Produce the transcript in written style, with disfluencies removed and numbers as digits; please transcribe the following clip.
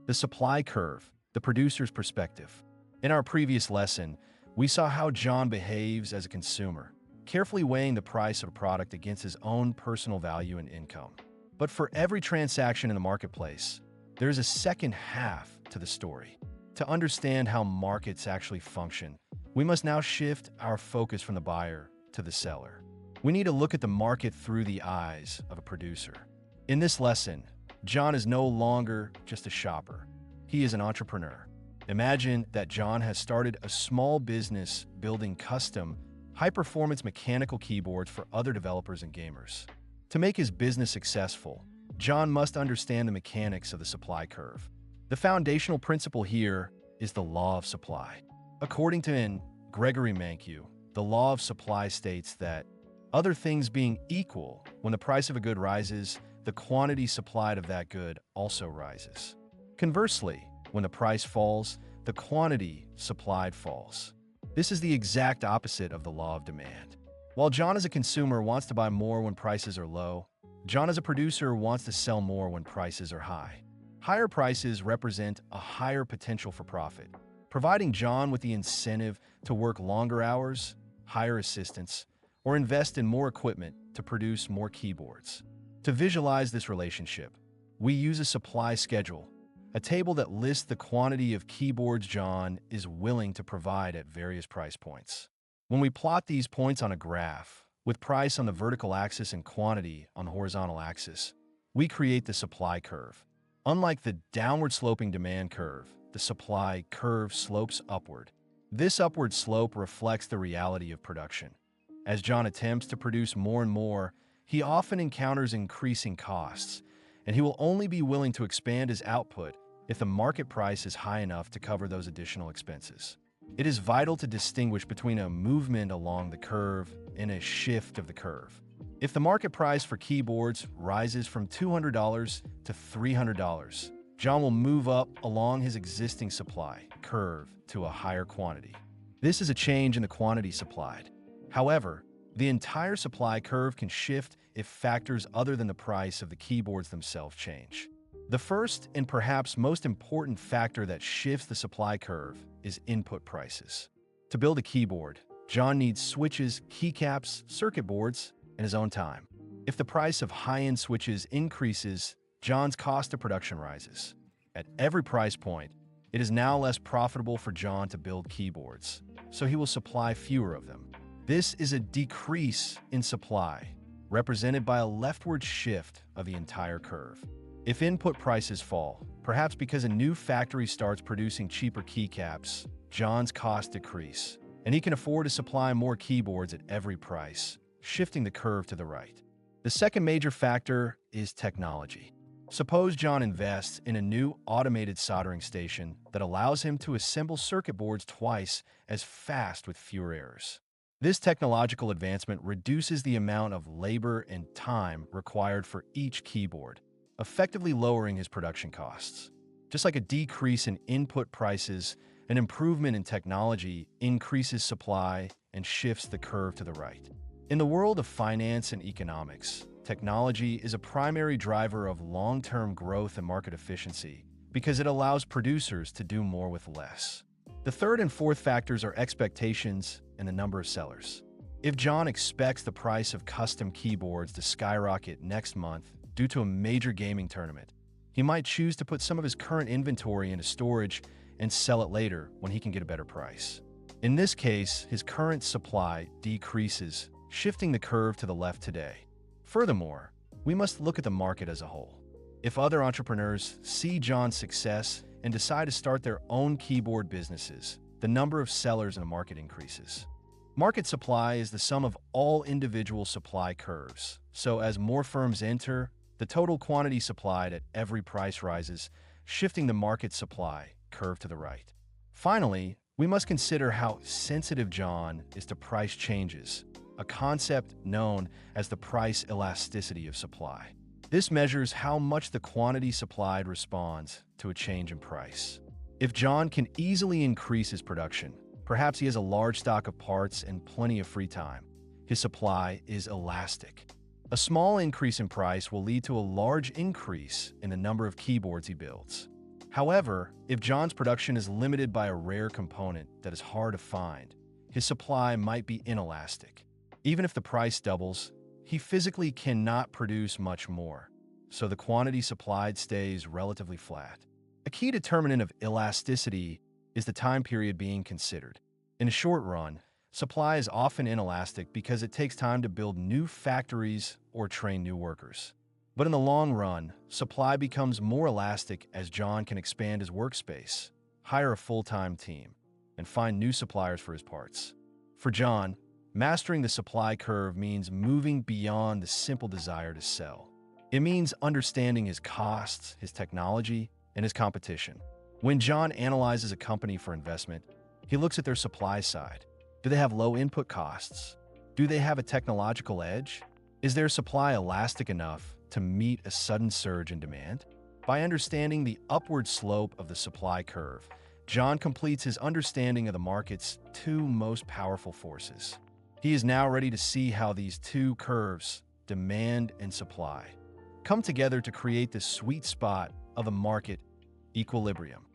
The supply curve, the producer's perspective. In our previous lesson, we saw how John behaves as a consumer, carefully weighing the price of a product against his own personal value and income. But for every transaction in the marketplace, there is a second half to the story. To understand how markets actually function, we must now shift our focus from the buyer to the seller. We need to look at the market through the eyes of a producer. In this lesson, John is no longer just a shopper. He is an entrepreneur. Imagine that John has started a small business building custom, high-performance mechanical keyboards for other developers and gamers. To make his business successful, John must understand the mechanics of the supply curve. The foundational principle here is the law of supply. According to Gregory Mankiw, the law of supply states that, other things being equal, when the price of a good rises, the quantity supplied of that good also rises. Conversely, when the price falls, the quantity supplied falls. This is the exact opposite of the law of demand. While John as a consumer wants to buy more when prices are low, John as a producer wants to sell more when prices are high. Higher prices represent a higher potential for profit, providing John with the incentive to work longer hours, hire assistants, or invest in more equipment to produce more keyboards. To visualize this relationship, we use a supply schedule, a table that lists the quantity of keyboards John is willing to provide at various price points. When we plot these points on a graph, with price on the vertical axis and quantity on the horizontal axis, we create the supply curve. Unlike the downward-sloping demand curve, the supply curve slopes upward. This upward slope reflects the reality of production. As John attempts to produce more and more, he often encounters increasing costs, and he will only be willing to expand his output if the market price is high enough to cover those additional expenses. It is vital to distinguish between a movement along the curve and a shift of the curve. If the market price for keyboards rises from $200 to $300, John will move up along his existing supply curve to a higher quantity. This is a change in the quantity supplied. However, the entire supply curve can shift if factors other than the price of the keyboards themselves change. The first and perhaps most important factor that shifts the supply curve is input prices. To build a keyboard, John needs switches, keycaps, circuit boards, and his own time. If the price of high-end switches increases, John's cost of production rises. At every price point, it is now less profitable for John to build keyboards, so he will supply fewer of them. This is a decrease in supply, represented by a leftward shift of the entire curve. If input prices fall, perhaps because a new factory starts producing cheaper keycaps, John's costs decrease, and he can afford to supply more keyboards at every price, shifting the curve to the right. The second major factor is technology. Suppose John invests in a new automated soldering station that allows him to assemble circuit boards twice as fast with fewer errors. This technological advancement reduces the amount of labor and time required for each keyboard, effectively lowering his production costs. Just like a decrease in input prices, an improvement in technology increases supply and shifts the curve to the right. In the world of finance and economics, technology is a primary driver of long-term growth and market efficiency because it allows producers to do more with less. The third and fourth factors are expectations and the number of sellers. If John expects the price of custom keyboards to skyrocket next month due to a major gaming tournament, he might choose to put some of his current inventory into storage and sell it later when he can get a better price. In this case, his current supply decreases, shifting the curve to the left today. Furthermore, we must look at the market as a whole. If other entrepreneurs see John's success and decide to start their own keyboard businesses, the number of sellers in the market increases. Market supply is the sum of all individual supply curves. So as more firms enter, the total quantity supplied at every price rises, shifting the market supply curve to the right. Finally, we must consider how sensitive John is to price changes, a concept known as the price elasticity of supply. This measures how much the quantity supplied responds to a change in price. If John can easily increase his production, perhaps he has a large stock of parts and plenty of free time, his supply is elastic. A small increase in price will lead to a large increase in the number of keyboards he builds. However, if John's production is limited by a rare component that is hard to find, his supply might be inelastic. Even if the price doubles, he physically cannot produce much more, so the quantity supplied stays relatively flat. A key determinant of elasticity is the time period being considered. In a short run, supply is often inelastic because it takes time to build new factories or train new workers. But in the long run, supply becomes more elastic as John can expand his workspace, hire a full-time team, and find new suppliers for his parts. For John, mastering the supply curve means moving beyond the simple desire to sell. It means understanding his costs, his technology, and his competition. When John analyzes a company for investment, he looks at their supply side. Do they have low input costs? Do they have a technological edge? Is their supply elastic enough to meet a sudden surge in demand? By understanding the upward slope of the supply curve, John completes his understanding of the market's two most powerful forces. He is now ready to see how these two curves, demand and supply, come together to create the sweet spot of a market equilibrium.